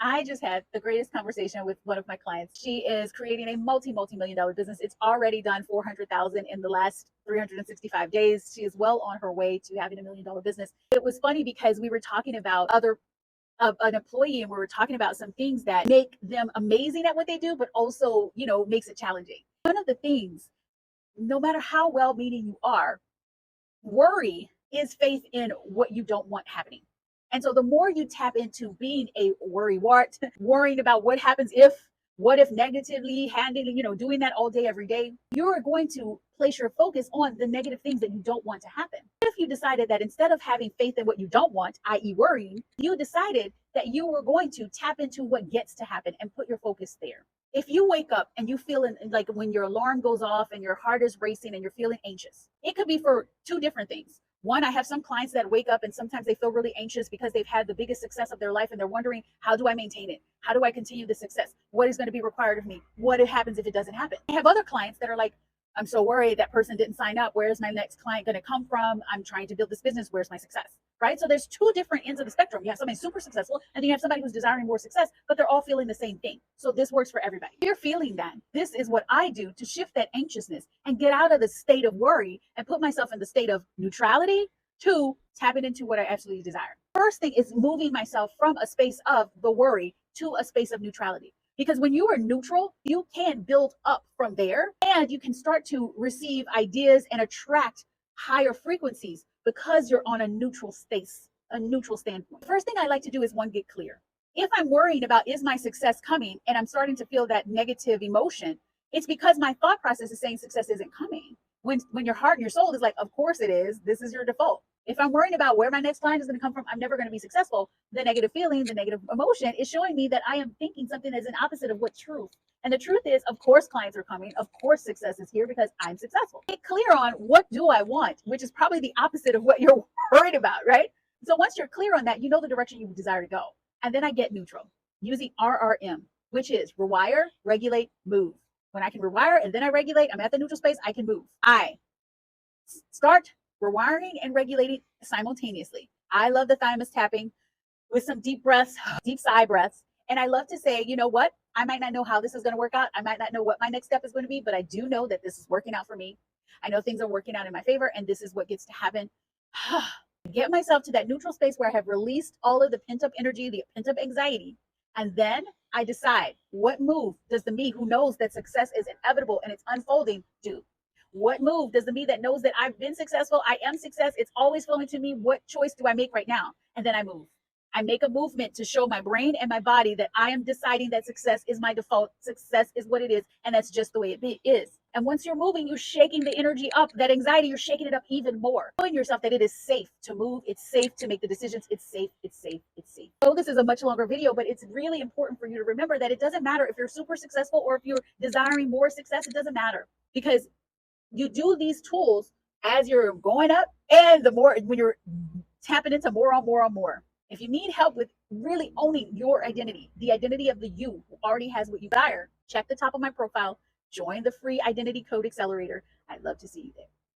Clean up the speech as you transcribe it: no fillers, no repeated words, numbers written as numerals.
I just had the greatest conversation with one of my clients. She is creating a multi-million dollar business. It's already done 400,000 in the last 365 days. She is well on her way to having $1 million business. It was funny because we were talking about other of an employee, and we were talking about some things that make them amazing at what they do, but also, makes it challenging. One of the things, no matter how well meaning you are, worry is faith in what you don't want happening. And so the more you tap into being a worry wart, worrying about what if negatively handling, doing that all day, every day, you're going to place your focus on the negative things that you don't want to happen. If you decided that instead of having faith in what you don't want, i.e. worrying, you decided that you were going to tap into what gets to happen and put your focus there. If you wake up and you feel like when your alarm goes off and your heart is racing and you're feeling anxious, it could be for two different things. One, I have some clients that wake up and sometimes they feel really anxious because they've had the biggest success of their life and they're wondering, how do I maintain it? How do I continue the success? What is going to be required of me? What happens if it doesn't happen? I have other clients that are like, I'm so worried that person didn't sign up. Where's my next client going to come from? I'm trying to build this business. Where's my success? Right? So there's two different ends of the spectrum. You have somebody super successful and then you have somebody who's desiring more success, but they're all feeling the same thing. So this works for everybody. If you're feeling that, this is what I do to shift that anxiousness and get out of the state of worry and put myself in the state of neutrality to tapping into what I absolutely desire. First thing is moving myself from a space of the worry to a space of neutrality. Because when you are neutral, you can build up from there and you can start to receive ideas and attract higher frequencies because you're on a neutral space, a neutral standpoint. The first thing I like to do is one, get clear. If I'm worrying about is my success coming and I'm starting to feel that negative emotion, it's because my thought process is saying success isn't coming. When your heart and your soul is like, of course it is, this is your default. If I'm worrying about where my next client is going to come from, I'm never going to be successful. The negative feeling, the negative emotion is showing me that I am thinking something that's an opposite of what's true. And the truth is, of course, clients are coming. Of course, success is here because I'm successful. Get clear on what do I want, which is probably the opposite of what you're worried about, right? So once you're clear on that, you know the direction you desire to go. And then I get neutral using RRM, which is rewire, regulate, move. When I can rewire and then I regulate, I'm at the neutral space, I can move. I start rewiring and regulating simultaneously. I love the thymus tapping with some deep breaths, deep sigh breaths. And I love to say, you know what? I might not know how this is going to work out. I might not know what my next step is going to be, but I do know that this is working out for me. I know things are working out in my favor and this is what gets to happen. Get myself to that neutral space where I have released all of the pent up energy, the pent up anxiety. And then I decide, what move does the me who knows that success is inevitable and it's unfolding do? What move does the me that knows that I've been successful, I am success, it's always flowing to me, what choice do I make right now? And then I move. I make a movement to show my brain and my body that I am deciding that success is my default, success is what it is, and that's just the way it is. And once you're moving, you're shaking the energy up, that anxiety, you're shaking it up even more. Showing yourself that it is safe to move, it's safe to make the decisions, it's safe, it's safe, it's safe. So this is a much longer video, but it's really important for you to remember that it doesn't matter if you're super successful or if you're desiring more success, it doesn't matter. Because you do these tools as you're going up and the more when you're tapping into more on more on more. If you need help with really owning your identity, the identity of the you who already has what you desire, check the top of my profile, join the free identity code accelerator. I'd love to see you there.